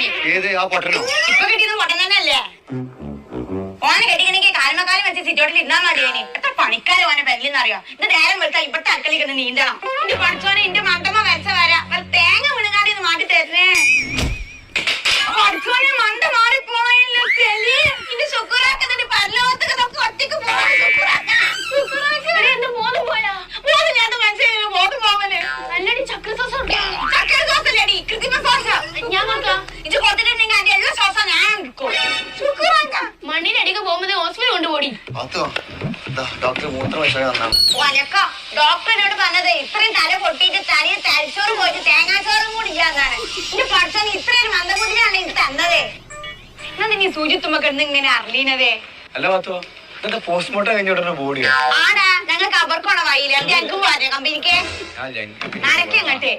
ഇനി ഏത് ആ പൊട്ടനോ? ഇപ്പൊ കിട്ടിയത് പൊട്ടൻ തന്നെയല്ലേ? ഓനെ കെട്ടിക്കണെങ്കിൽ കാലമക്കാലം വെച്ച് സിറ്റോട്ടിൽ ഇരുന്നാ മതിയേനി. എത്ര പണിക്കാരും ഓനെ പെരലെന്നറിയോ? ഇത് നേരം വെളുത്താ ഇപ്പത്തെ അടുക്കളയിൽ നീന്തണം. എന്റെ പഠിച്ചോനെ എന്റെ മണ്ടമ്മ വരച്ച വരാ തേങ്ങ വിഴുങ്ങാതെ ഒന്ന് മാറ്റി തരുന്നേ. പഠിച്ചോനെ മണ്ട മാറിപ്പോയല്ലോ ചെലി. എന്റെ ശുക്രാക്കത്തിന്റെ പരലോകത്തൊക്കെ ഒറ്റക്ക് പോകാൻ എന്റെ മോന് പോയാ മോന് ഞാൻ മനസ്സിലായി മോന് പോവല് നല്ലടി ചക്ര സോസ് ചക്ര സോസ് അല്ലടി കൃത്രിമ സോസ് ഞാൻ നോക്കാം. ഇത് കൊടുത്തിട്ടുണ്ടെങ്കിൽ അതിന്റെ എല്ലാ സോസാ ഞാൻ എടുക്കും. ശുക്രാക്ക മണ്ണിനടിക്ക് പോകുമ്പോൾ ഹോസ്പിറ്റൽ കൊണ്ടുപോടി. ഡോക്ടർ ഡോക്ടറിനോട് പറഞ്ഞത് ഇത്രയും തല പൊട്ടിയിട്ട് തലയിൽ തലച്ചോറ് പോയിട്ട് തേങ്ങാച്ചോറും കൂടി ഇല്ലാന്നാണ്. എന്റെ പഠിച്ചാൽ ഇത്രയും മന്ദബുദ്ധിയാണ് എനിക്ക് തന്നതേ. എന്നാ നീ സൂചിത്തുമ്പോ കിടന്ന് ഇങ്ങനെ അറിയണതേ? അല്ല പാത്തോ, പോസ്റ്റ്മോർട്ടം കഴിഞ്ഞ ബോഡിയോ? ആടാ ഞങ്ങൾക്ക് അവർക്കുള്ള വഴിയില്ല. ഞങ്ങൾക്ക് പോവാ കമ്പനിക്ക്. ഞാൻ ആരൊക്കെ അങ്ങട്ടെ